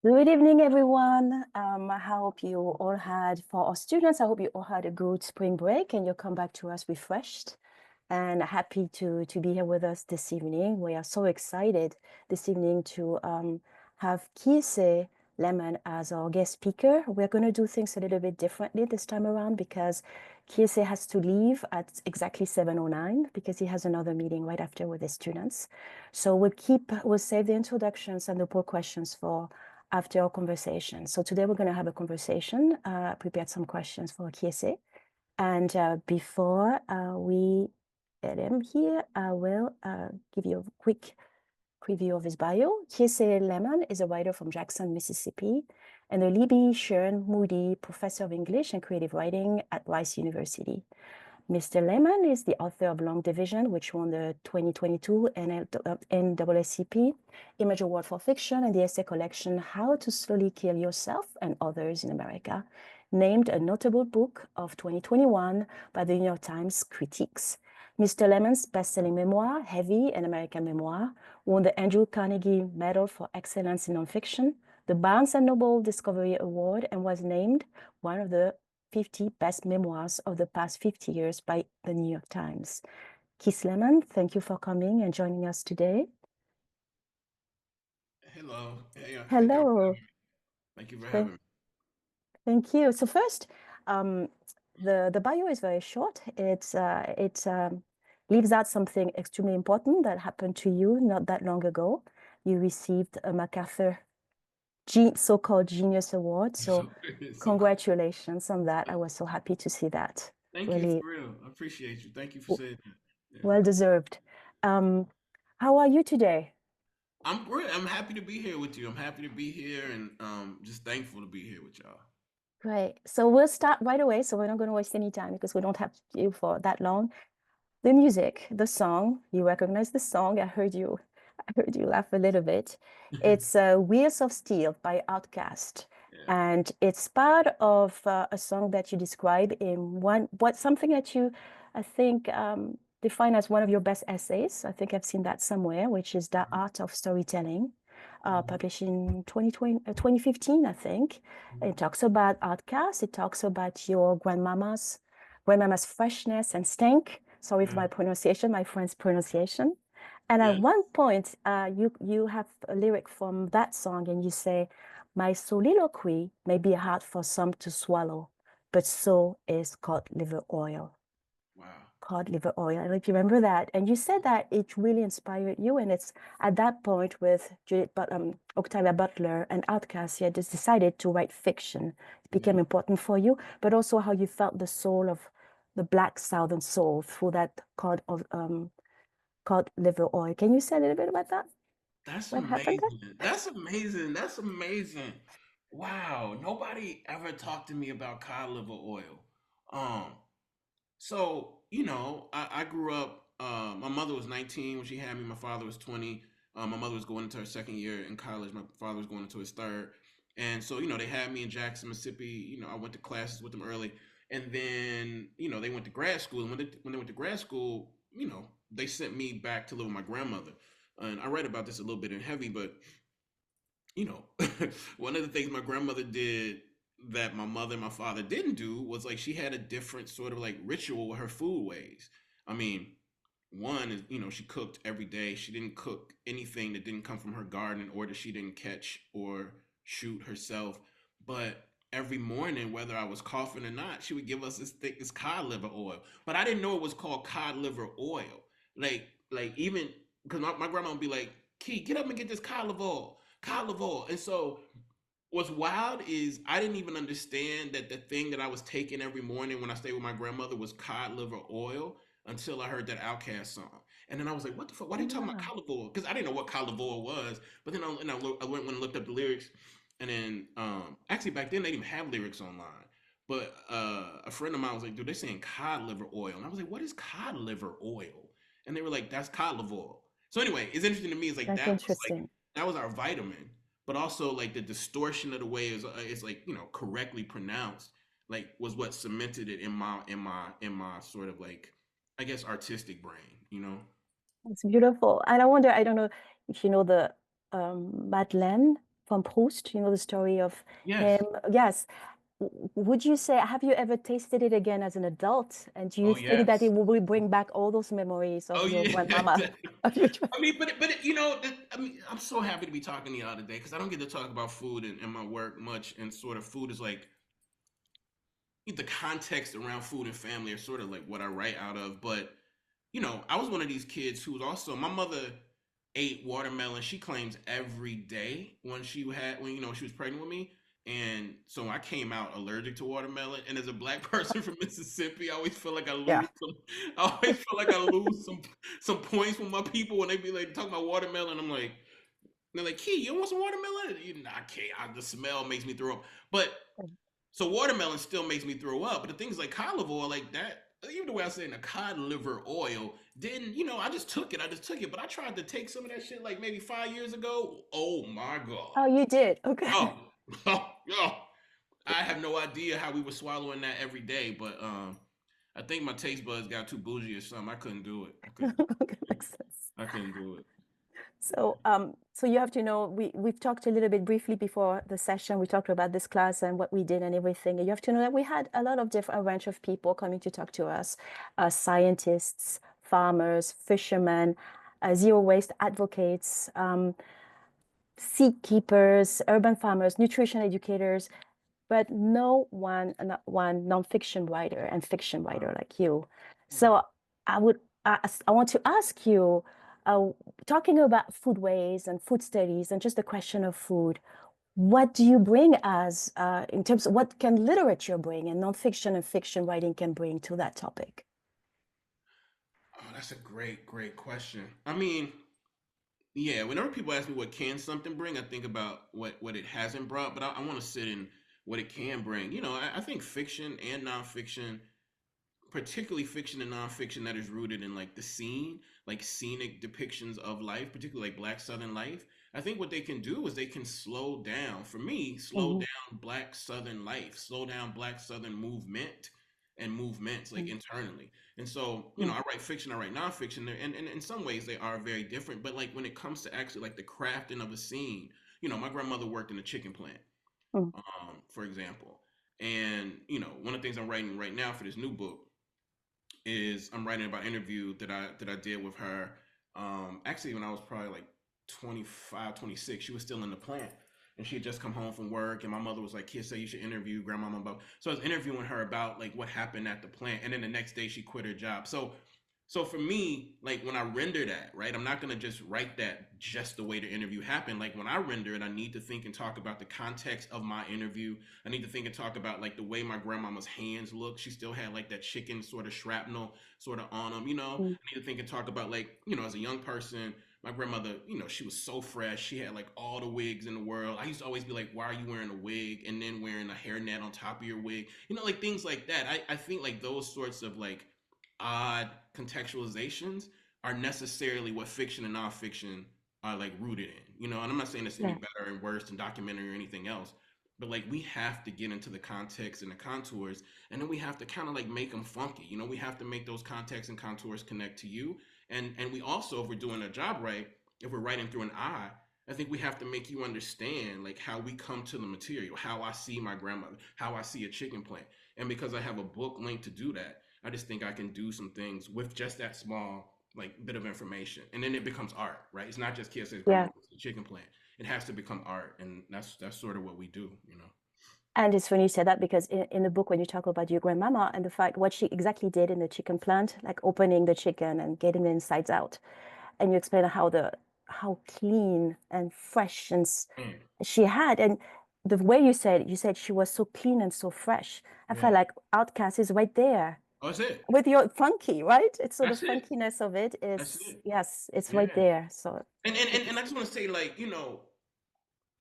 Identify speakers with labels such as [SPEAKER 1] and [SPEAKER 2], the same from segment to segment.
[SPEAKER 1] Good evening, everyone. I hope you all had, for our students, I hope you all had a good spring break and you'll come back to us refreshed and happy to be here with us this evening. We are so excited this evening to have Kiese Laymon as our guest speaker. We're going to do things a little bit differently this time around because Kiese has to leave at exactly 7:09 because he has another meeting right after with his students. So we'll save the introductions and the poll questions for after our conversation. So today we're going to have a conversation, prepared some questions for Kiese. And before we get him here, I will give you a quick preview of his bio. Kiese Laymon is a writer from Jackson, Mississippi, and a Libby Sherman Moody Professor of English and Creative Writing at Rice University. Mr. Laymon is the author of Long Division, which won the 2022 NAACP Image Award for Fiction, and the essay collection How to Slowly Kill Yourself and Others in America, named a notable book of 2021 by the New York Times Critiques. Mr. Laymon's best-selling memoir, Heavy, an American Memoir, won the Andrew Carnegie Medal for Excellence in Nonfiction, the Barnes & Noble Discovery Award, and was named one of the 50 best memoirs of the past 50 years by the New York Times. Kiese Laymon, thank you for coming and joining us today.
[SPEAKER 2] Hello. Hey,
[SPEAKER 1] Hello.
[SPEAKER 2] thank you for
[SPEAKER 1] Thank,
[SPEAKER 2] having me.
[SPEAKER 1] thank you. So first, um, the bio is very short. It leaves out something extremely important that happened to you not that long ago. You received a MacArthur so-called Genius Award. So
[SPEAKER 2] It's so cool.
[SPEAKER 1] congratulations on that. I was so happy to see that.
[SPEAKER 2] Thank you
[SPEAKER 1] Really
[SPEAKER 2] for real. I appreciate you. Thank you for saying that. Yeah.
[SPEAKER 1] well deserved. Um, how are you today?
[SPEAKER 2] I'm great. I'm happy to be here with you. I'm happy to be here and just thankful to be here with y'all.
[SPEAKER 1] Great. So we'll start right away. So we're not going to waste any time because we don't have you for that long. The music, the song, you recognize the song. I heard you laugh a little bit. It's Wheels of Steel by Outkast.
[SPEAKER 2] Yeah.
[SPEAKER 1] And it's part of a song that you describe in something that you, I think, define as one of your best essays. I think I've seen that somewhere, which is The Art of Storytelling,
[SPEAKER 2] Mhm.
[SPEAKER 1] published in 2015, I think. It
[SPEAKER 2] Mhm.
[SPEAKER 1] talks about Outcast. It talks about your grandmama's freshness and stank. Sorry for
[SPEAKER 2] Yeah.
[SPEAKER 1] my pronunciation, my friend's pronunciation. And at
[SPEAKER 2] Yeah.
[SPEAKER 1] one point, you have a lyric from that song, and you say, "My soliloquy may be hard for some to swallow, but so is cod liver oil."
[SPEAKER 2] Wow.
[SPEAKER 1] Cod liver oil. I don't know if you remember that. And you said that it really inspired you. And it's at that point with Octavia Butler and Outcast, you had just decided to write fiction. It became
[SPEAKER 2] Yeah.
[SPEAKER 1] important for you, but also how you felt the soul of the Black Southern soul through that cod liver oil. Can you say a little bit about that?
[SPEAKER 2] That's
[SPEAKER 1] What happened there?
[SPEAKER 2] amazing. That's amazing. That's amazing. Wow. Nobody ever talked to me about cod liver oil. Um, So, I grew up. My mother was 19 when she had me. My father was 20. My mother was going into her second year in college. My father was going into his third. And so, they had me in Jackson, Mississippi. I went to classes with them early. And then, they went to grad school. And when they went to grad school, they sent me back to live with my grandmother. And I write about this a little bit in Heavy, but you know, one of the things my grandmother did that my mother and my father didn't do was like she had a different sort of like ritual with her food ways. I mean, one is, she cooked every day. She didn't cook anything that didn't come from her garden or that she didn't catch or shoot herself. But every morning, whether I was coughing or not, she would give us this thick, this cod liver oil. But I didn't know it was called cod liver oil. Like even because my grandma would be like, Key, get up and get this cod liver oil. Cod liver oil. And so what's wild is I didn't even understand that the thing that I was taking every morning when I stayed with my grandmother was cod liver oil until I heard that Outcast song. And then I was like, what the fuck? Why are they talking about
[SPEAKER 1] Ah,
[SPEAKER 2] cod liver oil? Because I didn't know what cod liver oil was. But then I went and looked up the lyrics. And then actually back then they didn't even have lyrics online. But a friend of mine was like, dude, they're saying cod liver oil. And I was like, what is cod liver oil? And they were like, that's cod liver oil. So anyway, it's interesting to me. It's like
[SPEAKER 1] that's interesting.
[SPEAKER 2] that was our vitamin, but also like the distortion of the way is like correctly pronounced, like was what cemented it in my sort of like I guess artistic brain.
[SPEAKER 1] It's beautiful. And I wonder, I don't know if you know the Madeleine from Proust, you know, the story of him.
[SPEAKER 2] Yes.
[SPEAKER 1] Yes. Would you say, have you ever tasted it again as an adult? And do you
[SPEAKER 2] Oh
[SPEAKER 1] think that it
[SPEAKER 2] yes.
[SPEAKER 1] will bring back all those memories
[SPEAKER 2] Oh
[SPEAKER 1] of your
[SPEAKER 2] yeah.
[SPEAKER 1] grandmama? Of your,
[SPEAKER 2] I mean, you know, I mean, I'm so happy to be talking to y'all today because I don't get to talk about food in my work much, and sort of food is like the context around food and family are sort of like what I write out of. But you know, I was one of these kids who was also my mother ate watermelon. She claims every day when you know she was pregnant with me, and so I came out allergic to watermelon. And as a black person from Mississippi, I always feel like I
[SPEAKER 1] yeah.
[SPEAKER 2] lose some. I always feel like I lose some points with my people when they be like talking about watermelon. I'm like, they're like, "Key, you want some watermelon?" You know, I can't. The smell makes me throw up. But so watermelon still makes me throw up. But the things like cod liver oil, like that, even the way I say in the cod liver oil, didn't, you know, I just took it. I just took it. But I tried to take some of that shit like maybe 5 years ago. Oh my God.
[SPEAKER 1] Oh, you did. Okay.
[SPEAKER 2] Oh, oh, oh. I have no idea how we were swallowing that every day, but I think my taste buds got too bougie or something. I couldn't do it.
[SPEAKER 1] Okay, makes sense.
[SPEAKER 2] I couldn't do it.
[SPEAKER 1] So you have to know, we've talked a little bit briefly before the session. We talked about this class and what we did and everything. And you have to know that we had a lot of different, a range of people coming to talk to us, scientists, farmers, fishermen, zero waste advocates, seed keepers, urban farmers, nutrition educators, but no one, not one nonfiction writer and fiction writer
[SPEAKER 2] Wow.
[SPEAKER 1] like you.
[SPEAKER 2] Wow.
[SPEAKER 1] So I want to ask you, talking about foodways and food studies and just the question of food, what do you bring as, in terms of what can literature bring and nonfiction and fiction writing can bring to that topic?
[SPEAKER 2] Oh, that's a great question. I mean, yeah, whenever people ask me what can something bring, I think about what it hasn't brought, but I want to sit in what it can bring. You know, I think fiction and nonfiction, particularly fiction and nonfiction that is rooted in like the scene, like scenic depictions of life, particularly like Black Southern life. I think what they can do is they can slow down, for me, slow
[SPEAKER 1] Mhm,
[SPEAKER 2] down Black Southern life, slow down Black Southern movement and movements like
[SPEAKER 1] mm,
[SPEAKER 2] internally. And so, you know,
[SPEAKER 1] mm,
[SPEAKER 2] I write fiction, I write nonfiction, and in some ways they are very different. But like when it comes to actually like the crafting of a scene, you know, my grandmother worked in a chicken plant,
[SPEAKER 1] mm,
[SPEAKER 2] for example. And, you know, one of the things I'm writing right now for this new book is I'm writing about an interview that I did with her. Actually, when I was probably like 25, 26, she was still in the plant. And she had just come home from work, and my mother was like, "Kiese, you should interview grandmama about." So I was interviewing her about like what happened at the plant, and then the next day she quit her job. So for me, like when I render that, right, I'm not gonna just write that just the way the interview happened. Like when I render it, I need to think and talk about the context of my interview. I need to think and talk about like the way my grandmama's hands look. She still had like that chicken sort of shrapnel sort of on them, you know.
[SPEAKER 1] mm,
[SPEAKER 2] I need to think and talk about like, you know, as a young person, my grandmother, you know, she was so fresh. She had like all the wigs in the world. I used to always be like, why are you wearing a wig and then wearing a hairnet on top of your wig? You know, like things like that. I think like those sorts of like odd contextualizations are necessarily what fiction and nonfiction are like rooted in, you know. And I'm not saying it's any
[SPEAKER 1] yeah,
[SPEAKER 2] better and worse than documentary or anything else, but like we have to get into the context and the contours, and then we have to kind of like make them funky, you know. We have to make those contexts and contours connect to you, and we also, if we're doing our job right, if we're writing through an eye, I think we have to make you understand like how we come to the material, how I see my grandmother, how I see a chicken plant. And because I have a book link to do that, I just think I can do some things with just that small like bit of information, and then it becomes art, right? It's not just kids says grandma
[SPEAKER 1] yeah.
[SPEAKER 2] wants the chicken plant. It has to become art, and that's sort of what we do, you know.
[SPEAKER 1] And it's funny you said that because in the book, when you talk about your grandmama and the fact what she exactly did in the chicken plant, like opening the chicken and getting the insides out, and you explain how clean and fresh and
[SPEAKER 2] Mm.
[SPEAKER 1] she had, and the way you said she was so clean and so fresh. I felt
[SPEAKER 2] Yeah,
[SPEAKER 1] like Outcast is right there
[SPEAKER 2] oh, that's it.
[SPEAKER 1] with your funky, right? It's so the
[SPEAKER 2] That's it.
[SPEAKER 1] funkiness of it
[SPEAKER 2] That's
[SPEAKER 1] is,
[SPEAKER 2] it.
[SPEAKER 1] yes, it's right
[SPEAKER 2] Yeah.
[SPEAKER 1] there. So
[SPEAKER 2] And
[SPEAKER 1] it's
[SPEAKER 2] I just want to say, like, you know,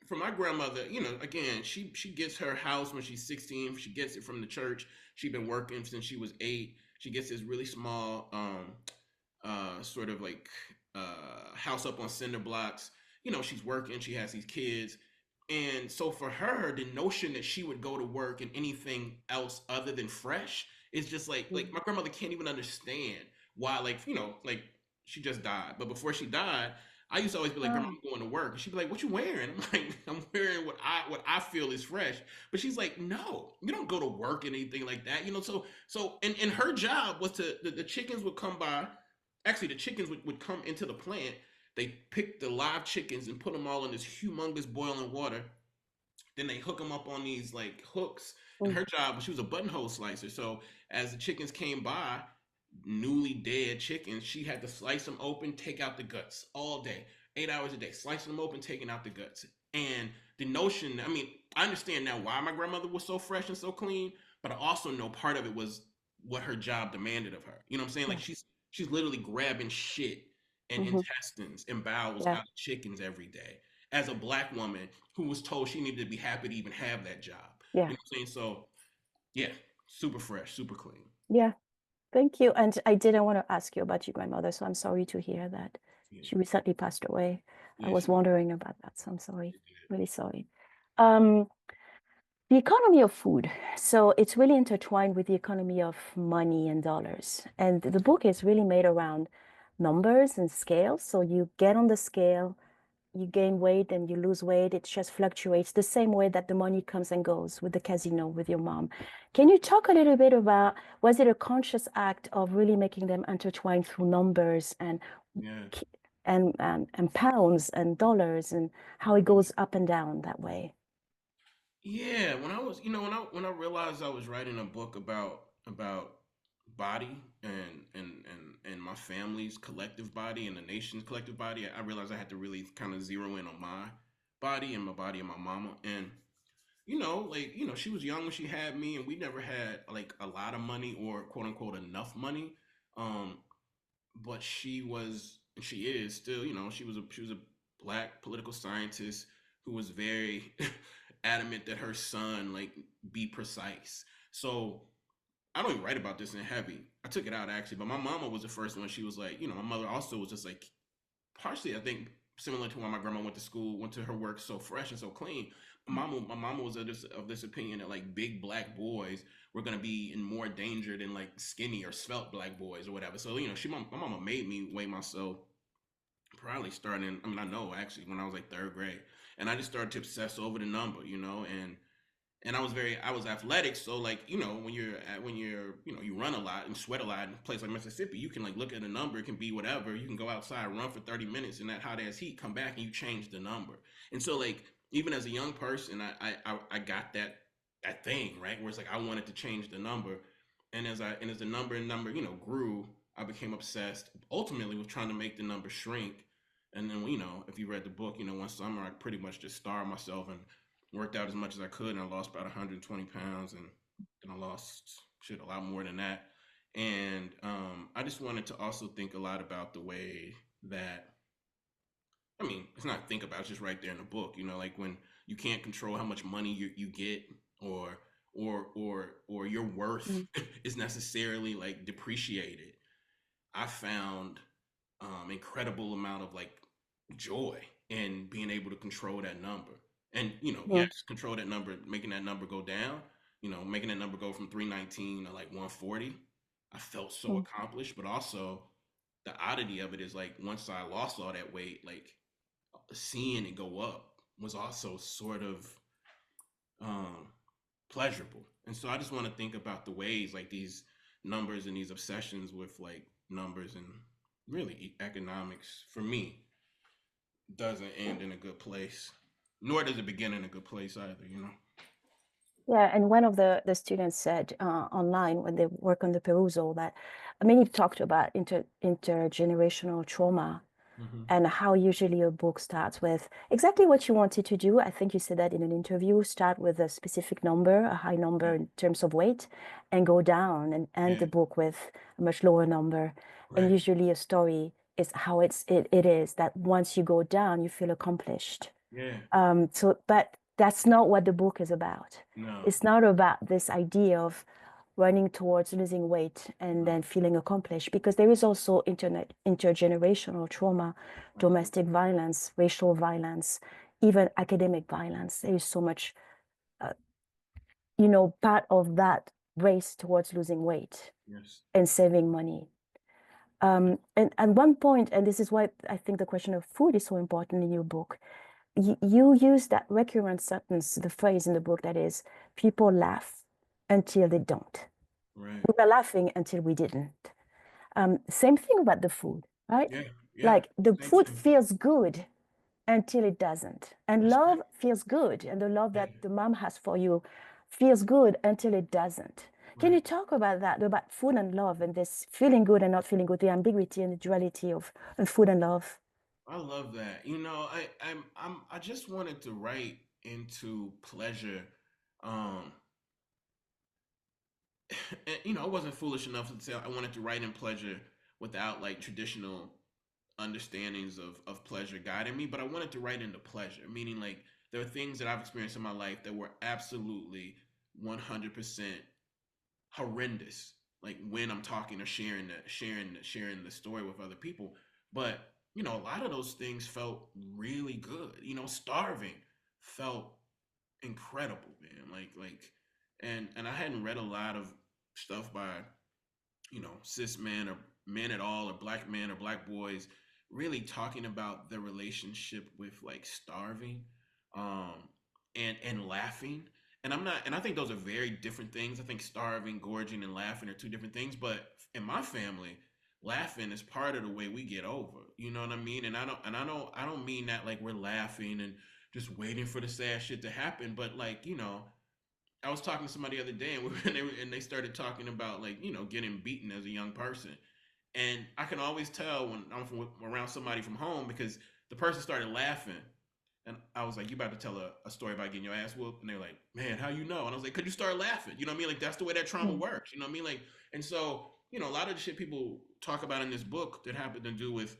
[SPEAKER 2] for my grandmother, you know, again, she gets her house when she's 16. She gets it from the church. She's been working since she was 8. She gets this really small sort of like house up on cinder blocks. You know, she's working, she has these kids. And so for her, the notion that she would go to work and anything else other than fresh is just like
[SPEAKER 1] mm,
[SPEAKER 2] my grandmother can't even understand why, like, you know, like she just died. But before she died, I used to always be like, Grandma,
[SPEAKER 1] Ah,
[SPEAKER 2] I'm going to work. And she'd be like, what you wearing? I'm like, I'm wearing what I feel is fresh. But she's like, no, you don't go to work and anything like that. And her job was the chickens would come by. Actually, the chickens would come into the plant. They pick the live chickens and put them all in this humongous boiling water. Then they hook them up on these like hooks. And
[SPEAKER 1] mm,
[SPEAKER 2] her job, she was a buttonhole slicer. So as the chickens came by, newly dead chickens, she had to slice them open, take out the guts all day, 8 hours a day, slicing them open, taking out the guts. And the notion, I mean, I understand now why my grandmother was so fresh and so clean, but I also know part of it was what her job demanded of her. You know what I'm saying? Like
[SPEAKER 1] yeah,
[SPEAKER 2] she's literally grabbing shit and
[SPEAKER 1] hmm,
[SPEAKER 2] intestines and bowels
[SPEAKER 1] yeah,
[SPEAKER 2] out of chickens every day as a black woman who was told she needed to be happy to even have that job.
[SPEAKER 1] yeah,
[SPEAKER 2] You know what I'm saying? So yeah, super fresh, super clean.
[SPEAKER 1] yeah. Thank you. And I didn't want to ask you about your grandmother, so I'm sorry to hear that
[SPEAKER 2] Yeah,
[SPEAKER 1] she recently passed away. I
[SPEAKER 2] yeah,
[SPEAKER 1] was
[SPEAKER 2] she
[SPEAKER 1] wondering about that, so I'm sorry.
[SPEAKER 2] did.
[SPEAKER 1] Really sorry. Um, the economy of food. So it's really intertwined with the economy of money and dollars. And the book is really made around numbers and scales. So you get on the scale, you gain weight and you lose weight. It just fluctuates the same way that the money comes and goes with the casino with your mom. Can you talk a little bit about, was it a conscious act of really making them intertwined through numbers and
[SPEAKER 2] Yeah.
[SPEAKER 1] and pounds and dollars and how it goes up and down that way?
[SPEAKER 2] Yeah, when I was, when I realized I was writing a book about body and my family's collective body and the nation's collective body, I realized I had to really kind of zero in on my body and my body and my mama. And she was young when she had me, and we never had like a lot of money or quote unquote enough money. Um, but she was, and she is still, she was a black political scientist who was very adamant that her son like be precise. So I don't even write about this in heavy. I took it out actually, but my mama was the first one. She was like, my mother also was just like partially I think similar to why my grandma went to school, went to her work so fresh and so clean. My mama was of this opinion that like big black boys were gonna be in more danger than like skinny or svelte black boys or whatever. So my mama made me weigh myself probably starting. I mean, I know actually when I was like third grade, and I just started to obsess over the number, and I was athletic, so like when you run a lot and sweat a lot in a place like Mississippi, you can like look at a number, it can be whatever. You can go outside, run for 30 minutes in that hot ass heat, come back and you change the number. And so like even as a young person, I got that thing right where it's like I wanted to change the number, and as the number grew, I became obsessed ultimately with trying to make the number shrink. And then if you read the book, one summer I pretty much just starved myself and worked out as much as I could, and I lost about 120 pounds, and then I lost shit a lot more than that. And I just wanted to also think a lot about the way that, I mean, it's not think about, it's just right there in the book. Like when you can't control how much money you get, or or your worth
[SPEAKER 1] Mm,
[SPEAKER 2] is necessarily like depreciated. I found incredible amount of like joy in being able to control that number. And
[SPEAKER 1] mm,
[SPEAKER 2] yes, control that number, making that number go down, making that number go from 319 to like 140. I felt so
[SPEAKER 1] mm.
[SPEAKER 2] accomplished, but also the oddity of it is like once I lost all that weight, like seeing it go up was also sort of um pleasurable. And so I just want to think about the ways like these numbers and these obsessions with like numbers and really economics for me doesn't end in a good place, nor does it begin in a good place either.
[SPEAKER 1] Yeah, and one of the students said online when they work on the perusal that, I mean, he talked about intergenerational trauma
[SPEAKER 2] Mm-hmm.
[SPEAKER 1] and how usually a book starts with exactly what you wanted to do. I think you said that in an interview, start with a specific number, a high number
[SPEAKER 2] Yeah,
[SPEAKER 1] in terms of weight, and go down and end
[SPEAKER 2] yeah,
[SPEAKER 1] the book with a much lower number. And
[SPEAKER 2] right,
[SPEAKER 1] usually a story is how it is that once you go down, you feel accomplished.
[SPEAKER 2] yeah,
[SPEAKER 1] But that's not what the book is about.
[SPEAKER 2] no,
[SPEAKER 1] It's not about this idea of running towards losing weight and
[SPEAKER 2] right,
[SPEAKER 1] then feeling accomplished, because there is also intergenerational trauma,
[SPEAKER 2] absolutely,
[SPEAKER 1] domestic violence, racial violence, even academic violence. There is so much, uh, part of that race towards losing weight
[SPEAKER 2] yes,
[SPEAKER 1] and saving money. And at one point, and this is why I think the question of food is so important in your book, you use that recurrent sentence, the phrase in the book that is, people laugh until they don't.
[SPEAKER 2] Right.
[SPEAKER 1] We were laughing until we didn't. Same thing about the food, right?
[SPEAKER 2] Yeah. Yeah.
[SPEAKER 1] Like the
[SPEAKER 2] Same
[SPEAKER 1] food
[SPEAKER 2] thing.
[SPEAKER 1] feels good until it doesn't. And
[SPEAKER 2] That's
[SPEAKER 1] love
[SPEAKER 2] right.
[SPEAKER 1] feels good. And the love
[SPEAKER 2] Yeah.
[SPEAKER 1] that the mom has for you feels good until it doesn't. Can you
[SPEAKER 2] Right.
[SPEAKER 1] talk about that, about food and love and this feeling good and not feeling good, the ambiguity and the duality of food and love?
[SPEAKER 2] I love that. You know, I just wanted to write into pleasure. Um, and, you know, I wasn't foolish enough to say I wanted to write in pleasure without like traditional understandings of pleasure guiding me, but I wanted to write into pleasure, meaning like there are things that I've experienced in my life that were absolutely 100% horrendous. Like when I'm talking or sharing the story with other people, but you know, a lot of those things felt really good. You know, starving felt incredible, man. And I hadn't read a lot of stuff by, you know, cis men or men at all or black men or black boys really talking about their relationship with like starving um and laughing. And I'm not, and I think those are very different things. I think starving, gorging, and laughing are two different things, but in my family, laughing is part of the way we get over. You know what I mean? And I don't mean that like we're laughing and just waiting for the sad shit to happen, but like, you know, I was talking to somebody the other day, and and they started talking about like, you know, getting beaten as a young person, and I can always tell when around somebody from home because the person started laughing, and I was like, "You about to tell a story about getting your ass whooped?" And they're like, "Man, how you know?" And I was like, "Cause you start laughing." You know what I mean? Like that's the way that trauma
[SPEAKER 1] Mm.
[SPEAKER 2] works. You know what I mean? Like, and so you know, a lot of the shit people talk about in this book that happened to do with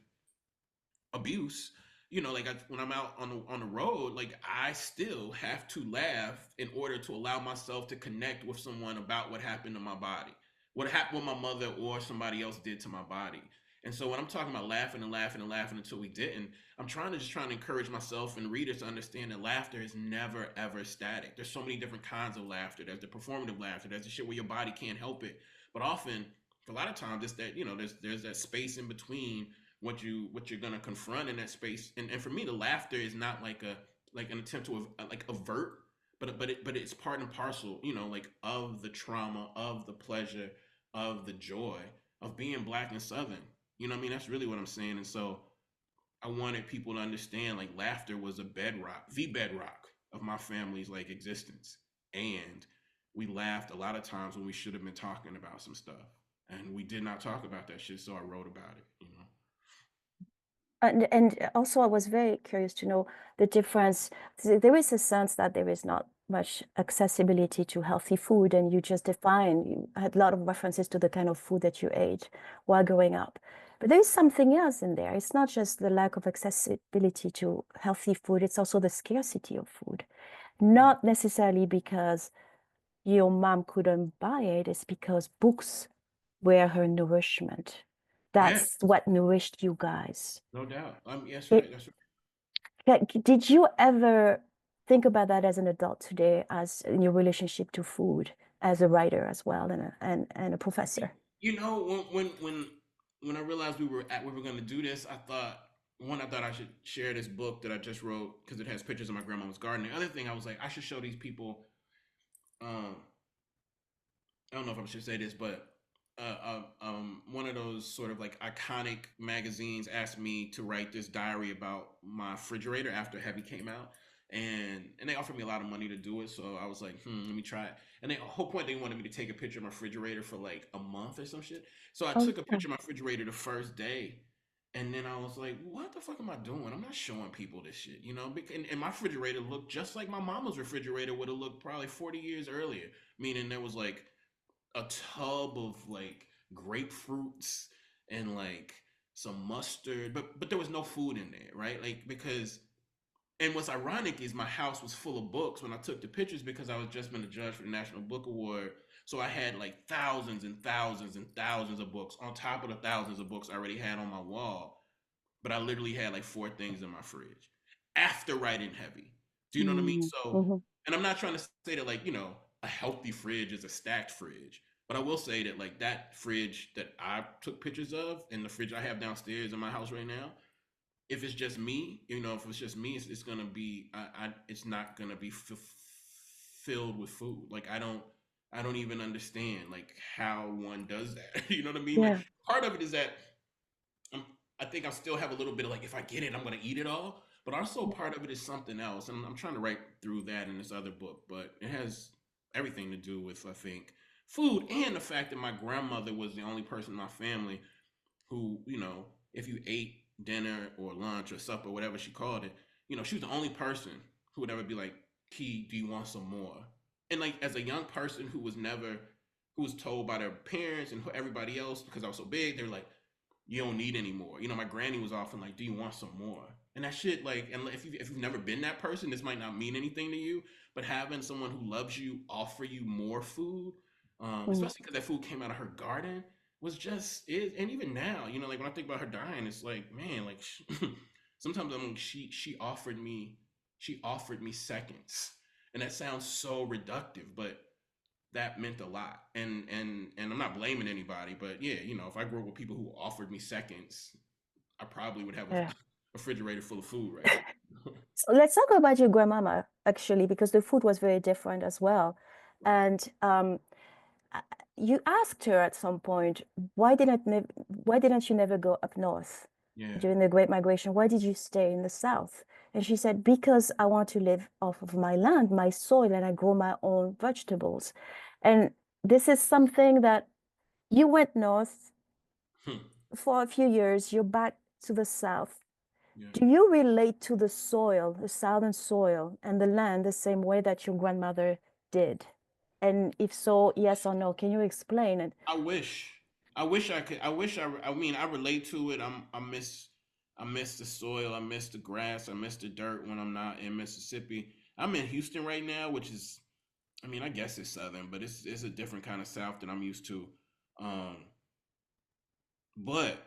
[SPEAKER 2] abuse, you know, like when I'm out on the road, like I still have to laugh in order to allow myself to connect with someone about what happened to my body, what happened, what my mother or somebody else did to my body. And so when I'm talking about laughing and laughing and laughing until we didn't, I'm trying to encourage myself and readers to understand that laughter is never ever static. There's so many different kinds of laughter. There's the performative laughter. There's the shit where your body can't help it. But often, a lot of times, it's that, you know, there's that space in between what you're gonna confront in that space. And for me, the laughter is not like a like an attempt to like avert, but it's part and parcel, you know, like of the trauma, of the pleasure, of the joy of being black and southern. You know what I mean? That's really what I'm saying. And so I wanted people to understand like laughter was a bedrock, the bedrock of my family's like existence. And we laughed a lot of times when we should have been talking about some stuff. And we did not talk about that shit, so I wrote about it, you know.
[SPEAKER 1] And also, I was very curious to know the difference. There is a sense that there is not much accessibility to healthy food, and you just define, you had a lot of references to the kind of food that you ate while growing up. But there is something else in there. It's not just the lack of accessibility to healthy food, it's also the scarcity of food.
[SPEAKER 2] Mm.
[SPEAKER 1] Not necessarily because your mom couldn't buy it, it's because books were her nourishment.
[SPEAKER 2] Yeah,
[SPEAKER 1] That's what nourished you guys.
[SPEAKER 2] no doubt. Yes, right.
[SPEAKER 1] It,
[SPEAKER 2] That's right.
[SPEAKER 1] did you ever think about that as an adult today, as in your relationship to food, as a writer as well and a professor?
[SPEAKER 2] You know, when I realized we were going to do this, I thought one, I thought I should share this book that I just wrote because it has pictures of my grandmother's garden. The other thing, I was like, I should show these people. Um, I don't know if I should say this, but one of those sort of like iconic magazines asked me to write this diary about my refrigerator after Heavy came out, and they offered me a lot of money to do it. So I was like, let me try it. And the whole point, they wanted me to take a picture of my refrigerator for like a month or some shit. So I
[SPEAKER 1] Oh,
[SPEAKER 2] took a
[SPEAKER 1] yeah.
[SPEAKER 2] picture of my refrigerator the first day. And then I was like, what the fuck am I doing? I'm not showing people this shit, you know? And my refrigerator looked just like my mama's refrigerator would have looked probably 40 years earlier. Meaning there was like a tub of like grapefruits and like some mustard, but there was no food in there, right? Like because, and what's ironic is my house was full of books when I took the pictures because I was just been a judge for the National Book Award. So I had like thousands and thousands and thousands of books on top of the thousands of books I already had on my wall. But I literally had like four things in my fridge after writing Heavy. Do you know what I mean?
[SPEAKER 1] Mm,
[SPEAKER 2] So,
[SPEAKER 1] mhm.
[SPEAKER 2] and I'm not trying to say that like, you know, a healthy fridge is a stacked fridge, But I will say that like that fridge that I took pictures of and the fridge I have downstairs in my house right now, if it's just me, if it's just me, it's gonna be it's not gonna be filled with food. Like I don't even understand like how one does that. You know what I mean? Like
[SPEAKER 1] Yeah.
[SPEAKER 2] part of it is that I'm, I think I still have a little bit of like if I get it, I'm gonna eat it all. But also part of it is something else, and I'm trying to write through that in this other book. But it has everything to do with I think food and the fact that my grandmother was the only person in my family who, if you ate dinner or lunch or supper, whatever she called it, she was the only person who would ever be like, Key, do you want some more? And like as a young person who was told by their parents and everybody else, because I was so big, they were like, you don't need any more. My granny was often like, do you want some more? And that shit, like, and if you've never been that person, this might not mean anything to you, but having someone who loves you offer you more food,
[SPEAKER 1] Mm.
[SPEAKER 2] especially because that food came out of her garden, was just is. And even now, like when I think about her dying, it's like, man, like sometimes I'm like, she offered me seconds, and that sounds so reductive, but that meant a lot. And I'm not blaming anybody, but yeah, if I grew up with people who offered me seconds, I probably would have a
[SPEAKER 1] Yeah.
[SPEAKER 2] refrigerator full of food right now.
[SPEAKER 1] So let's talk about your grandmama, actually, because the food was very different as well.
[SPEAKER 2] Right.
[SPEAKER 1] And uh, you asked her at some point, why didn't you never go up north
[SPEAKER 2] Yeah.
[SPEAKER 1] during the Great Migration? Why did you stay in the south? And she said, because I want to live off of my land, my soil, and I grow my own vegetables. And this is something that you went north
[SPEAKER 2] Hmm.
[SPEAKER 1] for a few years, you're back to the south.
[SPEAKER 2] Yeah.
[SPEAKER 1] Do you relate to the soil, the southern soil and the land the same way that your grandmother did? And if so, yes or no, can you explain it?
[SPEAKER 2] I wish. I wish I could. I mean, I relate to it. I miss the soil. I miss the grass. I miss the dirt when I'm not in Mississippi. I'm in Houston right now, which is, I mean, I guess it's southern, but it's a different kind of South than I'm used to. Um, but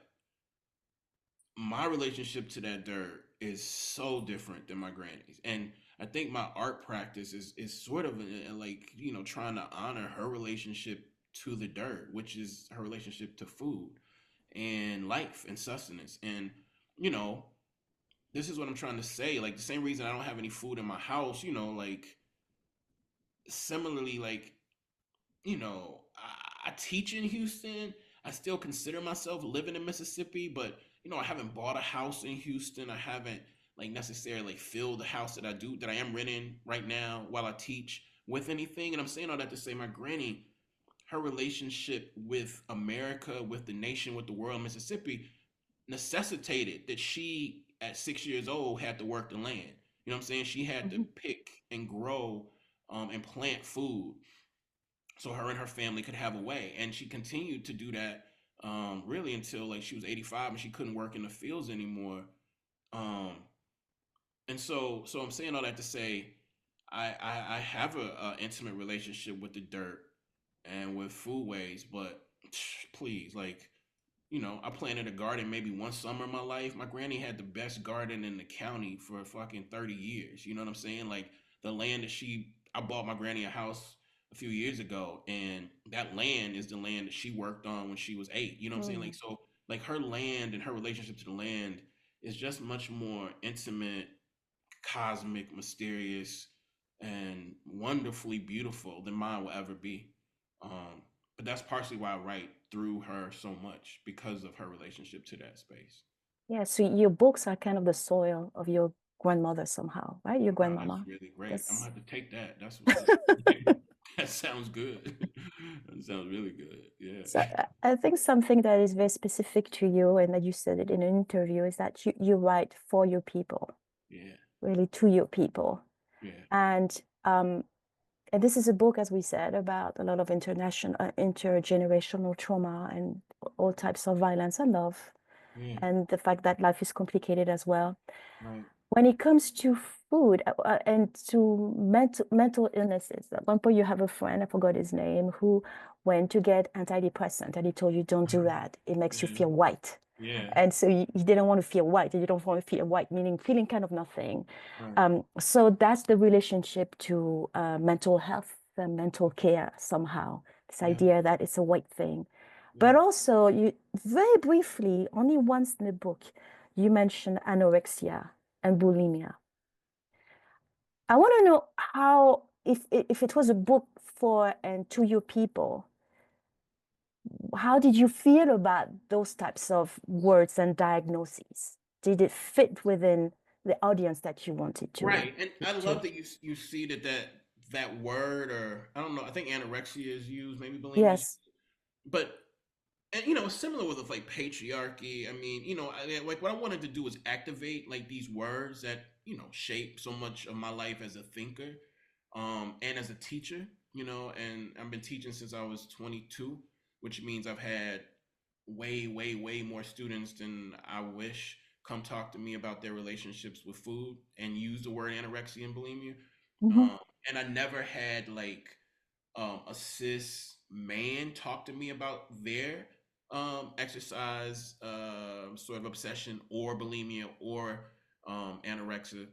[SPEAKER 2] my relationship to that dirt is so different than my granny's, and I think my art practice is sort of like trying to honor her relationship to the dirt, which is her relationship to food and life and sustenance. And you know this is what I'm trying to say, like the same reason I don't have any food in my house, like similarly, like I teach in Houston. I still consider myself living in Mississippi, but I haven't bought a house in Houston. I haven't like necessarily like filled the house that I am renting right now while I teach with anything. And I'm saying all that to say my granny, her relationship with America, with the nation, with the world, Mississippi, necessitated that she at 6 years old had to work the land. You know what I'm saying? She had to
[SPEAKER 1] Mhm.
[SPEAKER 2] pick and grow and plant food so her and her family could have a way. And she continued to do that really until like she was 85 and she couldn't work in the fields anymore. Um, and so I'm saying all that to say I have a intimate relationship with the dirt and with foodways, but please, like I planted a garden maybe one summer in my life. My granny had the best garden in the county for fucking 30 years. You know what I'm saying? Like the land that I bought my granny a house a few years ago, and that land is the land that she worked on when she was 8. You know what I'm saying?
[SPEAKER 1] Mm.
[SPEAKER 2] Like, so, like her land and her relationship to the land is just much more intimate, cosmic, mysterious, and wonderfully beautiful than mine will ever be. Um, but that's partially why I write through her so much because of her relationship to that space.
[SPEAKER 1] Yeah, so your books are kind of the soil of your grandmother somehow, right? Your
[SPEAKER 2] Wow, that's
[SPEAKER 1] grandmama.
[SPEAKER 2] really great. I'm
[SPEAKER 1] That's
[SPEAKER 2] gonna have to take that. That's what's up. That sounds good. That sounds really good. Yeah.
[SPEAKER 1] so I think something that is very specific to you and that you said it in an interview is that you write for your people,
[SPEAKER 2] Yeah.
[SPEAKER 1] really to your people.
[SPEAKER 2] Yeah.
[SPEAKER 1] And and this is a book, as we said, about a lot of intergenerational trauma and all types of violence and love,
[SPEAKER 2] Yeah.
[SPEAKER 1] and the fact that life is complicated as well.
[SPEAKER 2] Right.
[SPEAKER 1] When it comes to food and to mental illnesses, at one point you have a friend, I forgot his name, who went to get antidepressant, and he told you, don't do that. It makes you
[SPEAKER 2] Yeah.
[SPEAKER 1] feel white.
[SPEAKER 2] Yeah.
[SPEAKER 1] And so you didn't want to feel white, and you don't want to feel white, meaning feeling kind of nothing.
[SPEAKER 2] Right.
[SPEAKER 1] So that's the relationship to mental health mental care somehow. This
[SPEAKER 2] Yeah.
[SPEAKER 1] idea that it's a white thing.
[SPEAKER 2] Yeah.
[SPEAKER 1] But also, you very briefly, only once in the book, you mention anorexia and bulimia. I want to know how, if it was a book for and to your people, how did you feel about those types of words and diagnoses? Did it fit within the audience that you wanted
[SPEAKER 2] Right, and I
[SPEAKER 1] to?
[SPEAKER 2] love that you see that word, or I don't know. I think anorexia is used, maybe bulimia is,
[SPEAKER 1] Yes.
[SPEAKER 2] but and similar with like patriarchy. I mean, like what I wanted to do was activate like these words that shape so much of my life as a thinker, and as a teacher. And I've been teaching since I was 22, which means I've had way, way, way more students than I wish come talk to me about their relationships with food and use the word anorexia and bulimia.
[SPEAKER 1] Hmm.
[SPEAKER 2] Um, and I never had like a cis man talk to me about their exercise sort of obsession or bulimia or anorexia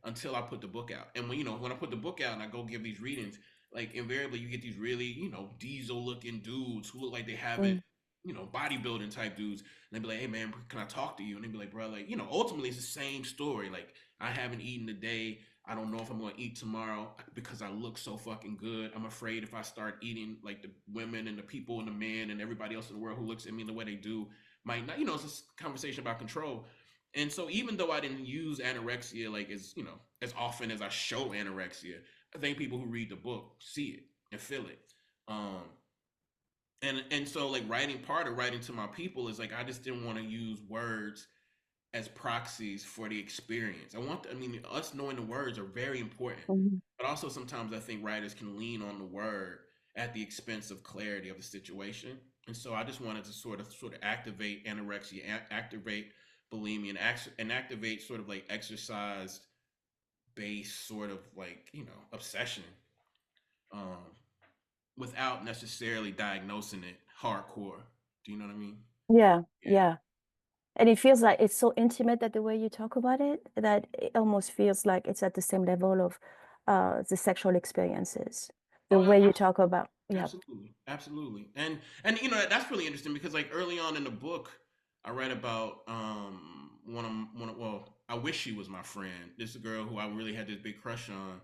[SPEAKER 2] until I put the book out. And when I put the book out and I go give these readings, like invariably you get these really diesel looking dudes who look like they haven't
[SPEAKER 1] Mm.
[SPEAKER 2] bodybuilding type dudes, and they be like, hey man, can I talk to you? And they be like, bro, like ultimately it's the same story. Like, I haven't eaten today. I don't know if I'm going to eat tomorrow because I look so fucking good. I'm afraid if I start eating like the women and the people and the men and everybody else in the world who looks at me the way they do might not, it's this conversation about control. And so even though I didn't use anorexia like as often as I show anorexia, I think people who read the book see it and feel it. Um, and so like part of writing to my people is like I just didn't want to use words as proxies for the experience. I mean, us knowing the words are very important,
[SPEAKER 1] Mhm.
[SPEAKER 2] but also sometimes I think writers can lean on the word at the expense of clarity of the situation. And so I just wanted to sort of activate anorexia, activate bulimia, and activate sort of like exercise based sort of like obsession, um, without necessarily diagnosing it hardcore. Do you know what I mean?
[SPEAKER 1] Yeah,
[SPEAKER 2] Yeah.
[SPEAKER 1] yeah. And it feels like it's so intimate that the way you talk about it, that it almost feels like it's at the same level of the sexual experiences. The
[SPEAKER 2] Oh,
[SPEAKER 1] way you talk about, yeah.
[SPEAKER 2] absolutely, absolutely, and that's really interesting because like early on in the book, I read about well, I wish she was my friend. This is a girl who I really had this big crush on,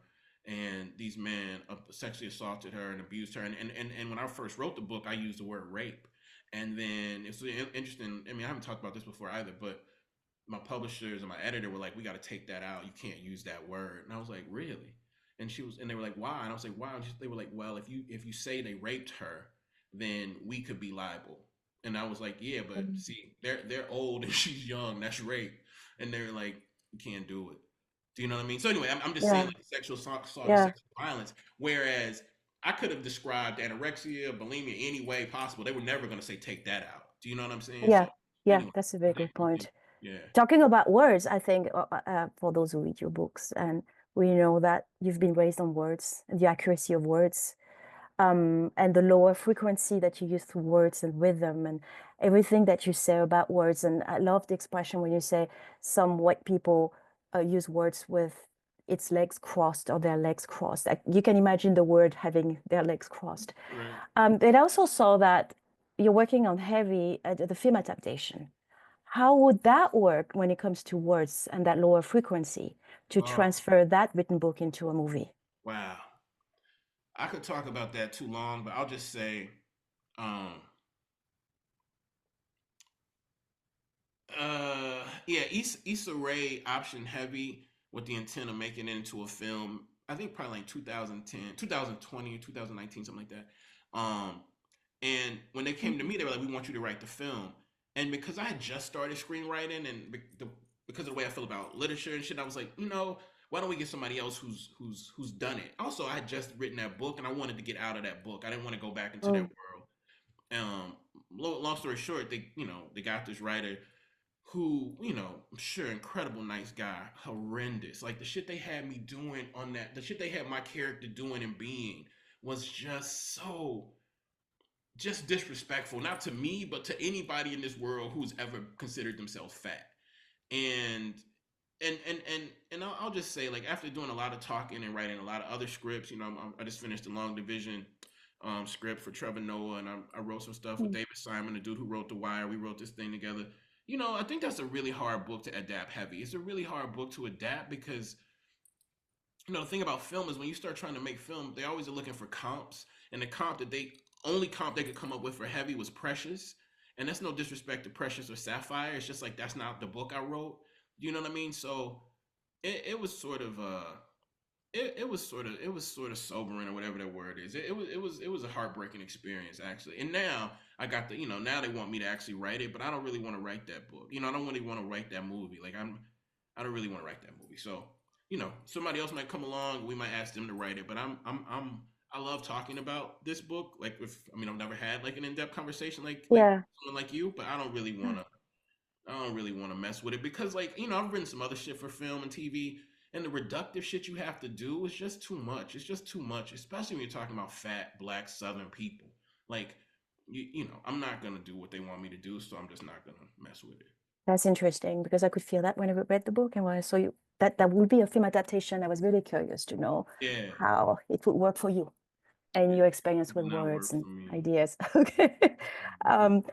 [SPEAKER 2] and these men sexually assaulted her and abused her. And when I first wrote the book, I used the word rape, and then it's really interesting. I mean, I haven't talked about this before either, but my publishers and my editor were like, "We got to take that out. You can't use that word." And I was like, "Really?" And they were like, "Why?" And I was like, "Why?" And they were like, "Well, if you say they raped her, then we could be liable." And I was like, "Yeah, but
[SPEAKER 1] Mhm.
[SPEAKER 2] see, they're old and she's young. That's rape." And they're like, "You can't do it." Do you know what I mean? So anyway, I'm just saying
[SPEAKER 1] Yeah,
[SPEAKER 2] like sexual assault or
[SPEAKER 1] yeah,
[SPEAKER 2] sexual violence. Whereas I could have described anorexia, bulimia any way possible. They were never going to say take that out. Do you know what I'm saying?
[SPEAKER 1] yeah,
[SPEAKER 2] So
[SPEAKER 1] yeah.
[SPEAKER 2] anyway,
[SPEAKER 1] That's a
[SPEAKER 2] I
[SPEAKER 1] very
[SPEAKER 2] think
[SPEAKER 1] good
[SPEAKER 2] I think
[SPEAKER 1] point.
[SPEAKER 2] yeah.
[SPEAKER 1] Talking about words, I think for those who read your books, and we know that you've been raised on words, the accuracy of words, and the lower frequency that you use through words and rhythm and everything that you say about words. And I love the expression when you say some white people use words with its legs crossed or their legs crossed. Like, you can imagine the word having their legs crossed.
[SPEAKER 2] Right.
[SPEAKER 1] But I also saw that you're working on heavy the film adaptation. How would that work when it comes to words and that lower frequency to
[SPEAKER 2] Oh,
[SPEAKER 1] transfer that written book into a movie?
[SPEAKER 2] wow. I could talk about that too long, but I'll just say, um, yeah, Issa Rae option heavy with the intent of making it into a film. I think probably like 2010, 2020, 2019, something like that. Um, and when they came to me, they were like, "We want you to write the film." And because I had just started screenwriting, and because of the way I feel about literature and shit, I was like, why don't we get somebody else who's done it? Also, I had just written that book, and I wanted to get out of that book. I didn't want to go back into that
[SPEAKER 1] Mm,
[SPEAKER 2] world. Long story short, they got this writer who, I'm sure incredible nice guy, horrendous. Like the shit they had me doing on that, the shit they had my character doing and being was just so just disrespectful, not to me, but to anybody in this world who's ever considered themselves fat. And and I'll just say, like, after doing a lot of talking and writing a lot of other scripts, I just finished the Long Division script for Trevor Noah, and I wrote some stuff with
[SPEAKER 1] Mm.
[SPEAKER 2] David Simon, the dude who wrote The Wire. We wrote this thing together. I think that's a really hard book to adapt heavy. It's a really hard book to adapt because the thing about film is when you start trying to make film, they always are looking for comps, and the only comp they could come up with for heavy was Precious, and that's no disrespect to Precious or Sapphire. It's just like that's not the book I wrote. You know what I mean? So it was sort of it was sort of sobering or whatever that word is. It was a heartbreaking experience actually. And now I got now they want me to actually write it, but I don't really want to write that book. I don't really want to write that movie. Like I don't really want to write that movie. So somebody else might come along. We might ask them to write it, but I love talking about this book. Like I've never had like an in depth conversation like
[SPEAKER 1] Yeah.
[SPEAKER 2] someone like you, but I don't really want
[SPEAKER 1] Yeah.
[SPEAKER 2] to. I don't really want to mess with it because, like, I've written some other shit for film and TV, and the reductive shit you have to do is just too much. It's just too much, especially when you're talking about fat black Southern people. Like, I'm not gonna do what they want me to do, so I'm just not gonna mess with it.
[SPEAKER 1] That's interesting because I could feel that when I read the book and when I saw you that would be a film adaptation. I was really curious to know
[SPEAKER 2] Yeah,
[SPEAKER 1] how it would work for you and
[SPEAKER 2] it
[SPEAKER 1] your experience with
[SPEAKER 2] will not
[SPEAKER 1] words
[SPEAKER 2] work
[SPEAKER 1] and
[SPEAKER 2] for me.
[SPEAKER 1] ideas. Okay. Um,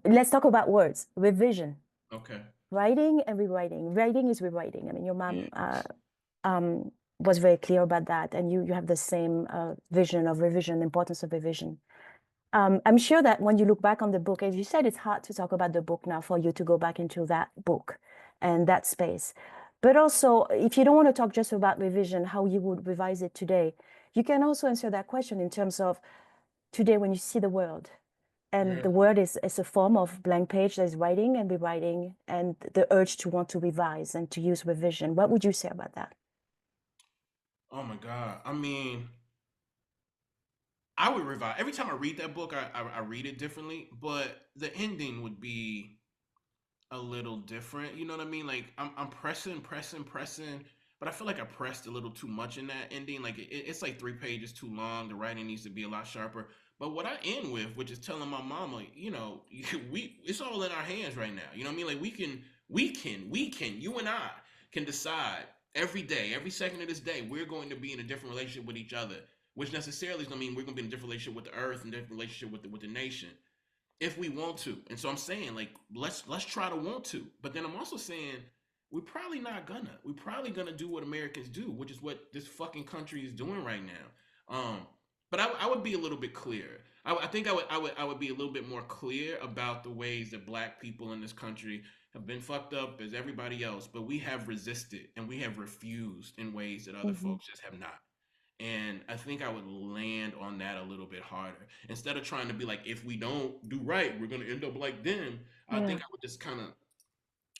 [SPEAKER 1] let's talk about words. Revision,
[SPEAKER 2] Okay.
[SPEAKER 1] writing and rewriting. Writing is rewriting. I mean, your mom
[SPEAKER 2] Yes.
[SPEAKER 1] um, was very clear about that, and you have the same vision of revision, the importance of revision. I'm sure that when you look back on the book, as you said, it's hard to talk about the book now for you to go back into that book and that space. But also, if you don't want to talk just about revision, how you would revise it today, you can also answer that question in terms of today when you see the world. And
[SPEAKER 2] Yeah.
[SPEAKER 1] the word is a form of blank page that is writing and rewriting, and the urge to want to revise and to use revision. What would you say about that?
[SPEAKER 2] Oh my God. I would revise every time I read that book. I read it differently, but the ending would be a little different. You know what I mean? Like I'm pressing, pressing, pressing, but I feel like I pressed a little too much in that ending. Like it's like 3 pages too long. The writing needs to be a lot sharper. But what I end with, which is telling my mama, it's all in our hands right now. You know what I mean? Like we can, you and I can decide every day, every second of this day, we're going to be in a different relationship with each other, which necessarily is going to mean we're going to be in a different relationship with the earth and different relationship with the nation if we want to. And so I'm saying, like, let's try to want to. But then I'm also saying we're probably not gonna. We're probably gonna do what Americans do, which is what this fucking country is doing right now. But I would be a little bit clearer. I think I would be a little bit more clear about the ways that black people in this country have been fucked up as everybody else, but we have resisted and we have refused in ways that other
[SPEAKER 1] Mhm.
[SPEAKER 2] folks just have not. And I think I would land on that a little bit harder. Instead of trying to be like, if we don't do right, we're gonna end up like them. I think
[SPEAKER 1] Yeah,
[SPEAKER 2] I would just kind of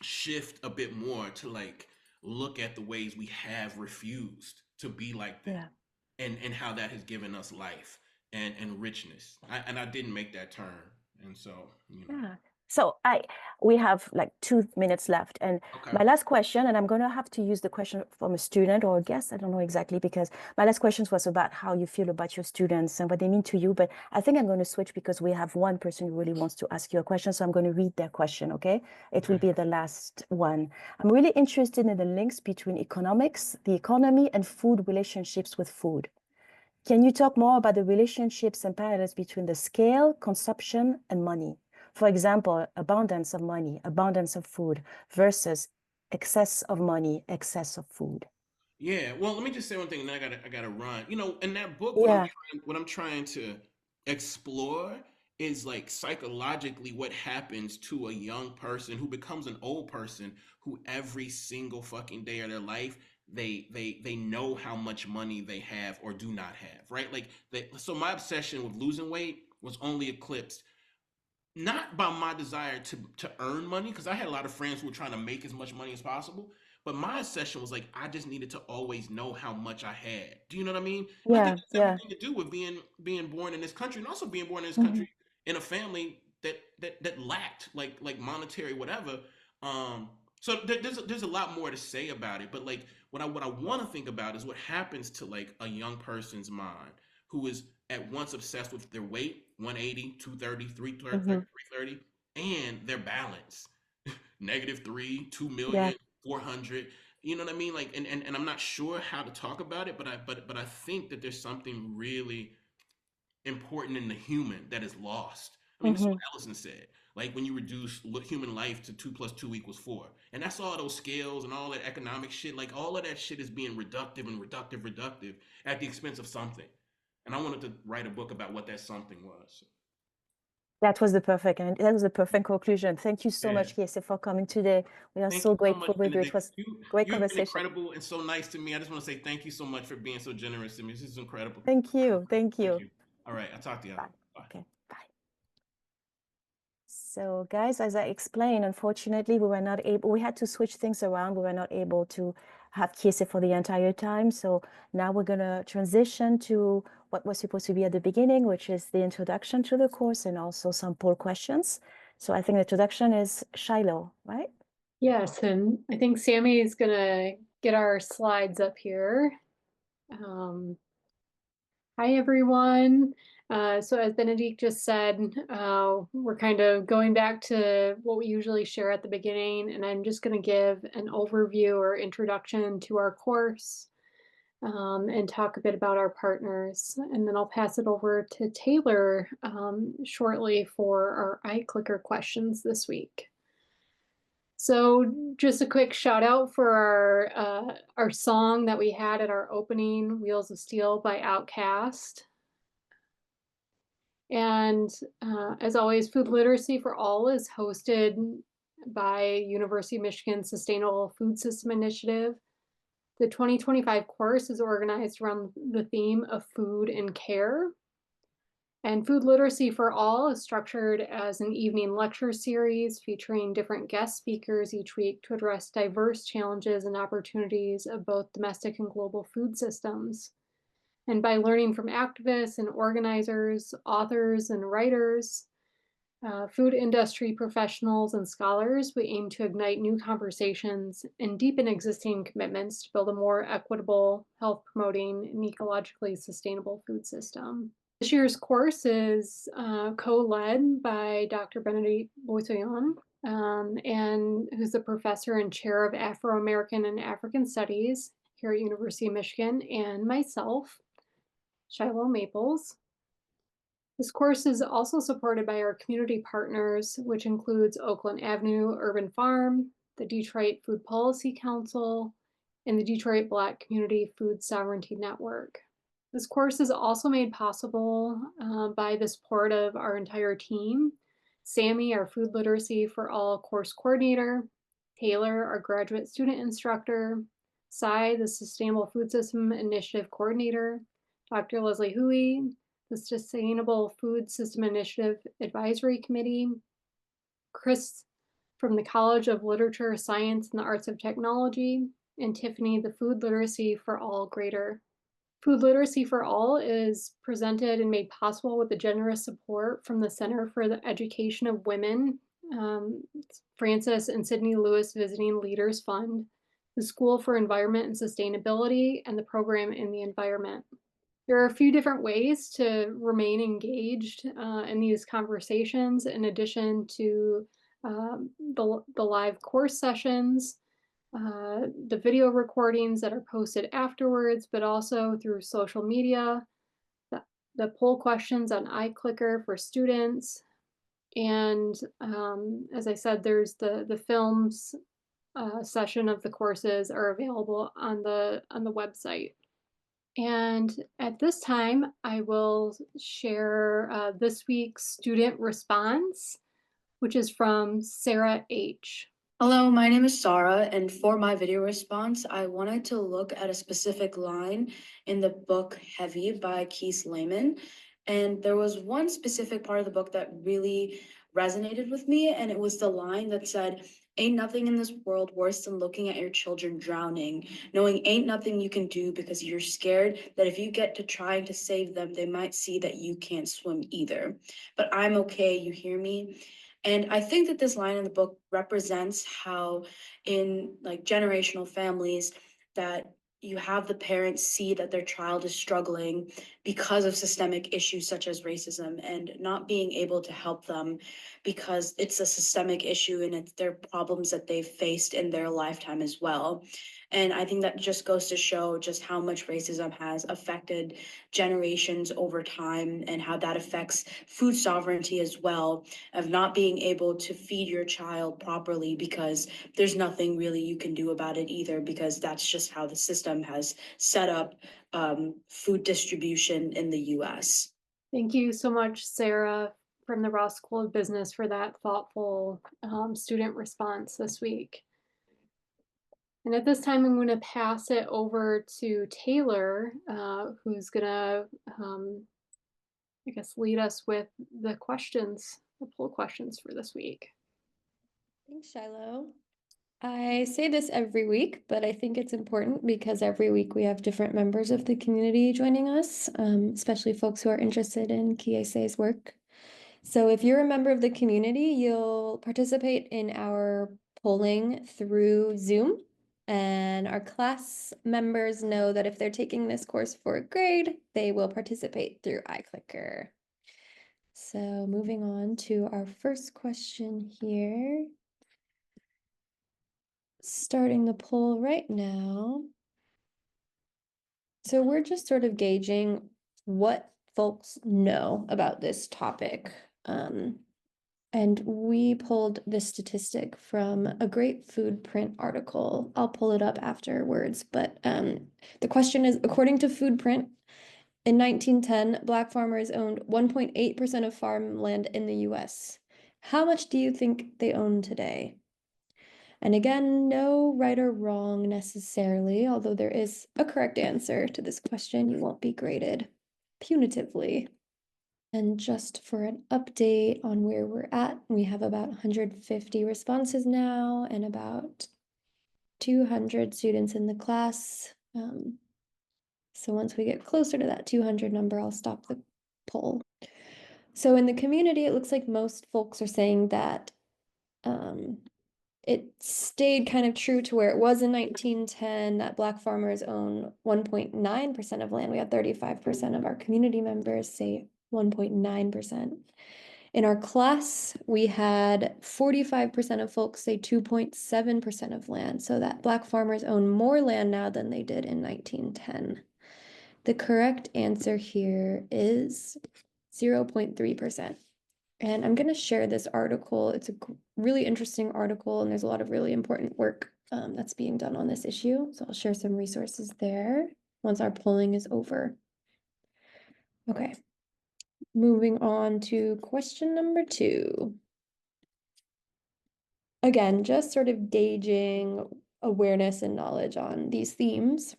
[SPEAKER 2] shift a bit more to like look at the ways we have refused to be like them
[SPEAKER 1] yeah.
[SPEAKER 2] and how that has given us life and richness. And I didn't make that turn. And so,
[SPEAKER 1] Yeah. So we have like 2 minutes left, and
[SPEAKER 2] okay.
[SPEAKER 1] my last question, and I'm going to have to use the question from a student or a guest. I don't know exactly because my last question was about how you feel about your students and what they mean to you. But I think I'm going to switch because we have one person who really wants to ask you a question. So I'm going to read their question. Okay, it will
[SPEAKER 2] Okay.
[SPEAKER 1] be the last one. I'm really interested in the links between economics, the economy, and food relationships with food. Can you talk more about the relationships and parallels between the scale, consumption, and money? For example, abundance of money, abundance of food versus excess of money, excess of food.
[SPEAKER 2] Yeah, well, let me just say one thing, and then I gotta run. In that book,
[SPEAKER 1] Yeah,
[SPEAKER 2] what I'm trying to explore is like psychologically what happens to a young person who becomes an old person who every single fucking day of their life they know how much money they have or do not have, right? Like so my obsession with losing weight was only eclipsed not by my desire to earn money because I had a lot of friends who were trying to make as much money as possible. But my obsession was like I just needed to always know how much I had. Do you know what I mean? And I think
[SPEAKER 1] yeah,
[SPEAKER 2] that's
[SPEAKER 1] yeah.
[SPEAKER 2] everything to do with being born in this country and also being born in this
[SPEAKER 1] Hmm.
[SPEAKER 2] country in a family that lacked like monetary whatever. So there's a lot more to say about it. But like what I want to think about is what happens to like a young person's mind who is at once obsessed with their weight 180, 230, 330,
[SPEAKER 1] Hmm.
[SPEAKER 2] 330, and their balance -3, 2
[SPEAKER 1] Yeah,
[SPEAKER 2] million. 400. You know what I mean? Like, and I'm not sure how to talk about it, but I think that there's something really important in the human that is lost. I mean, this is
[SPEAKER 1] Mm-hmm.
[SPEAKER 2] what Ellison said. Like when you reduce human life to 2 + 2 = 4, and that's all those scales and all that economic shit. Like all of that shit is being reductive and reductive at the expense of something. And I wanted to write a book about what that something was.
[SPEAKER 1] That was the perfect conclusion. Thank you so
[SPEAKER 2] Yeah.
[SPEAKER 1] much, Kiese, for coming today. We are
[SPEAKER 2] Thank
[SPEAKER 1] so
[SPEAKER 2] you so much,
[SPEAKER 1] grateful with you. It
[SPEAKER 2] Benedict.
[SPEAKER 1] was
[SPEAKER 2] You
[SPEAKER 1] great
[SPEAKER 2] you've been
[SPEAKER 1] conversation.
[SPEAKER 2] incredible and so nice to me. I just want to say thank you so much for being so generous to me. This is incredible.
[SPEAKER 1] Thank you. Thank
[SPEAKER 2] Thank
[SPEAKER 1] you.
[SPEAKER 2] you. All right, I'll talk to y'all.
[SPEAKER 1] Bye.
[SPEAKER 2] Bye.
[SPEAKER 1] Okay. Bye. So guys, as I explained, unfortunately, we had to switch things around. We were not able to have Kiese for the entire time. So now we're gonna transition to what was supposed to be at the beginning, which is the introduction to the course and also some poll questions. So I think the introduction is Shiloh, right?
[SPEAKER 3] Yes, and I think Sammy is gonna get our slides up here. Um, Hi, everyone. So as Benedict just said, we're kind of going back to what we usually share at the beginning, and I'm just going to give an overview or introduction to our course, and talk a bit about our partners. And then I'll pass it over to Taylor shortly for our iClicker questions this week. So just a quick shout out for our song that we had at our opening, Wheels of Steel by Outkast. And as always, Food Literacy for All is hosted by University of Michigan Sustainable Food System Initiative. The 2025 course is organized around the theme of food and care. And Food Literacy for All is structured as an evening lecture series featuring different guest speakers each week to address diverse challenges and opportunities of both domestic and global food systems. And by learning from activists and organizers, authors and writers, food industry professionals and scholars, we aim to ignite new conversations and deepen existing commitments to build a more equitable, health promoting, and ecologically sustainable food system. This year's course is co-led by Dr. Benedict Boissoyon, and who's the professor and chair of Afro-American and African Studies here at University of Michigan, and myself, Shiloh Maples. This course is also supported by our community partners, which includes Oakland Avenue Urban Farm, the Detroit Food Policy Council, and the Detroit Black Community Food Sovereignty Network. This course is also made possible by the support of our entire team. Sammy, our Food Literacy for All course coordinator, Taylor, our graduate student instructor, Cy, the Sustainable Food System Initiative coordinator, Dr. Leslie Huey, the Sustainable Food System Initiative Advisory Committee, Chris from the College of Literature, Science, and the Arts of Technology, and Tiffany, the Food Literacy for All grader. Food Literacy for All is presented and made possible with the generous support from the Center for the Education of Women, Francis and Sydney Lewis Visiting Leaders Fund, the School for Environment and Sustainability, and the Program in the Environment. There are a few different ways to remain engaged in these conversations, in addition to the live course sessions, the video recordings that are posted afterwards, but also through social media, the poll questions on iClicker for students, and as I said, there's the films session of the courses are available on the website. And at this time, I will share this week's student response, which is from Sarah H.
[SPEAKER 4] Hello, my name is Sarah, and for my video response, I wanted to look at a specific line in the book Heavy by Kiese Laymon. And there was one specific part of the book that really resonated with me, and it was the line that said, "Ain't nothing in this world worse than looking at your children drowning, knowing ain't nothing you can do because you're scared that if you get to trying to save them, they might see that you can't swim either. But I'm okay, you hear me?" And I think that this line in the book represents how in like generational families that you have the parents see that their child is struggling because of systemic issues such as racism and not being able to help them because it's a systemic issue and it's their problems that they've faced in their lifetime as well. And I think that just goes to show just how much racism has affected generations over time and how that affects food sovereignty as well, of not being able to feed your child properly because there's nothing really you can do about it either, because that's just how the system has set up food distribution in the US.
[SPEAKER 3] Thank you so much, Sarah, from the Ross School of Business, for that thoughtful student response this week. And at this time, I'm going to pass it over to Taylor, who's going to, I guess, lead us with the questions, the poll questions for this week.
[SPEAKER 5] Thanks, Shiloh. I say this every week, but I think it's important because every week we have different members of the community joining us, especially folks who are interested in Kiese's work. So if you're a member of the community, you'll participate in our polling through Zoom. And our class members know that if they're taking this course for a grade, they will participate through iClicker. So moving on to our first question here. Starting the poll right now. So we're just sort of gauging what folks know about this topic. And we pulled this statistic from a great food print article. I'll pull it up afterwards, but the question is, according to Food Print, in 1910, Black farmers owned 1.8% of farmland in the US. How much do you think they own today? And again, no right or wrong necessarily, although there is a correct answer to this question. You won't be graded punitively. And just for an update on where we're at, we have about 150 responses now and about 200 students in the class. So once we get closer to that 200 number, I'll stop the poll. So in the community, it looks like most folks are saying that it stayed kind of true to where it was in 1910, that Black farmers own 1.9% of land. We had 35% of our community members say 1.9%. In our class, we had 45% of folks say 2.7% of land, so that Black farmers own more land now than they did in 1910. The correct answer here is 0.3%. And I'm going to share this article. It's a really interesting article, and there's a lot of really important work that's being done on this issue. So I'll share some resources there once our polling is over. Okay, moving on to question number 2. Again, just sort of gauging awareness and knowledge on these themes.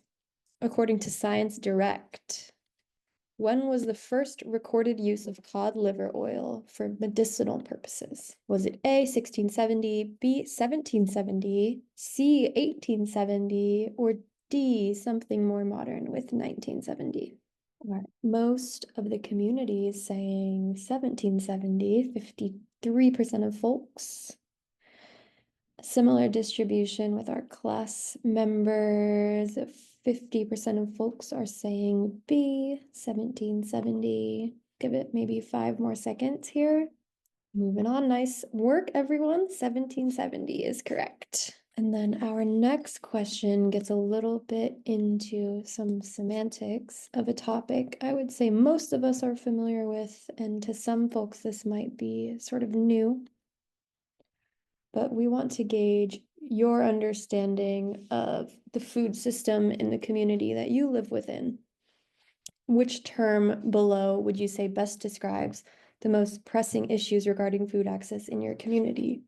[SPEAKER 5] According to Science Direct, when was the first recorded use of cod liver oil for medicinal purposes? Was it A, 1670, B, 1770, C, 1870, or D, something more modern with 1970? Most of the community is saying 1770, 53% of folks. Similar distribution with our class members. 50% of folks are saying B, 1770. Give it maybe 5 more seconds here. Moving on, nice work, everyone. 1770 is correct. And then our next question gets a little bit into some semantics of a topic I would say most of us are familiar with, and to some folks this might be sort of new. But we want to gauge your understanding of the food system in the community that you live within. Which term below would you say best describes the most pressing issues regarding food access in your community?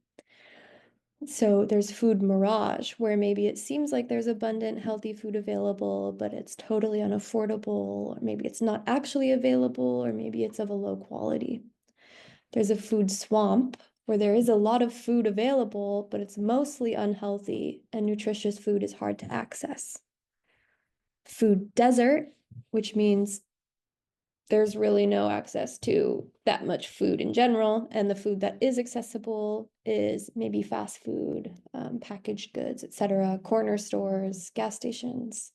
[SPEAKER 5] So there's food mirage, where maybe it seems like there's abundant, healthy food available, but it's totally unaffordable, or maybe it's not actually available, or maybe it's of a low quality. There's a food swamp, where there is a lot of food available, but it's mostly unhealthy and nutritious food is hard to access. Food desert, which means there's really no access to that much food in general, and the food that is accessible is maybe fast food, packaged goods, etc., corner stores, gas stations.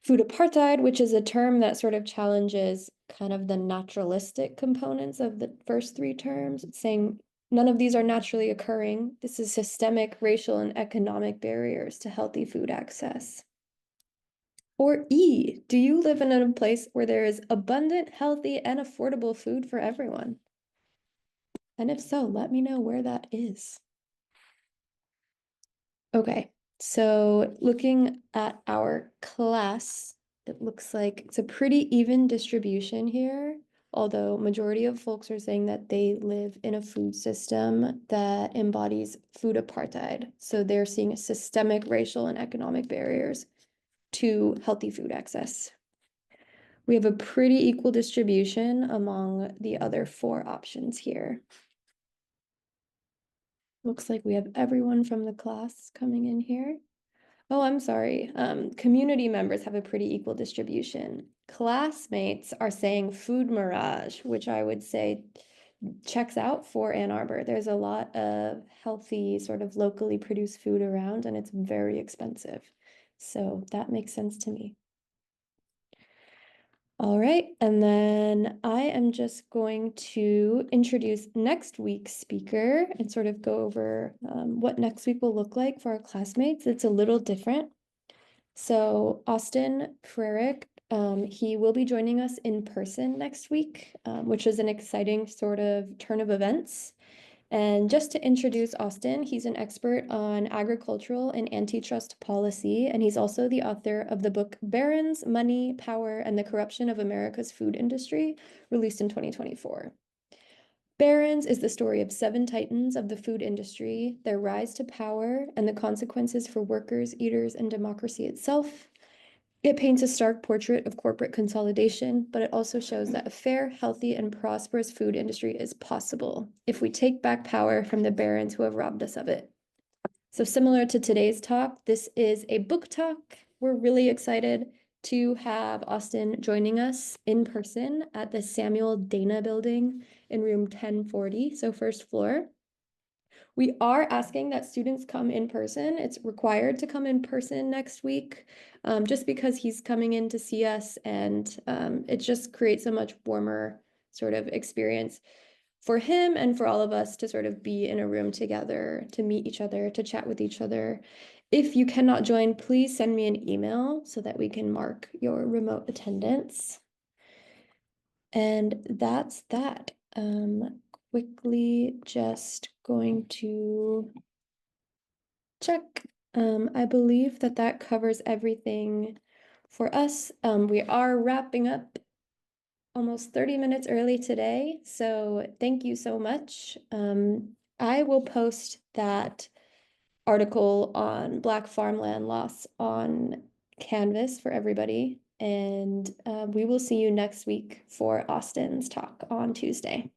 [SPEAKER 5] Food apartheid, which is a term that sort of challenges kind of the naturalistic components of the first three terms, saying none of these are naturally occurring. This is systemic, racial, and economic barriers to healthy food access. Or E, do you live in a place where there is abundant, healthy, and affordable food for everyone? And if so, let me know where that is. Okay, so looking at our class, it looks like it's a pretty even distribution here, although majority of folks are saying that they live in a food system that embodies food apartheid. So they're seeing systemic racial and economic barriers to healthy food access. We have a pretty equal distribution among the other four options here. Looks like we have everyone from the class coming in here. Oh, I'm sorry. Community members have a pretty equal distribution. Classmates are saying food mirage, which I would say checks out for Ann Arbor. There's a lot of healthy, sort of locally produced food around, and it's very expensive. So that makes sense to me. All right, and then I am just going to introduce next week's speaker and sort of go over what next week will look like for our classmates. It's a little different. So Austin Frerick, he will be joining us in person next week, which is an exciting sort of turn of events. And just to introduce Austin, he's an expert on agricultural and antitrust policy, and he's also the author of the book Barons, Money, Power, and the Corruption of America's Food Industry, released in 2024. Barons is the story of 7 titans of the food industry, their rise to power, and the consequences for workers, eaters, and democracy itself. It paints a stark portrait of corporate consolidation, but it also shows that a fair, healthy, and prosperous food industry is possible if we take back power from the barons who have robbed us of it. So similar to today's talk, this is a book talk. We're really excited to have Austin joining us in person at the Samuel Dana Building in room 1040, so first floor. We are asking that students come in person. It's required to come in person next week, just because he's coming in to see us, and it just creates a much warmer sort of experience for him and for all of us to sort of be in a room together, to meet each other, to chat with each other. If you cannot join, please send me an email so that we can mark your remote attendance. And that's that. Quickly just going to check. I believe that that covers everything for us. We are wrapping up almost 30 minutes early today, so thank you so much. I will post that article on Black farmland loss on Canvas for everybody, and we will see you next week for Austin's talk on Tuesday.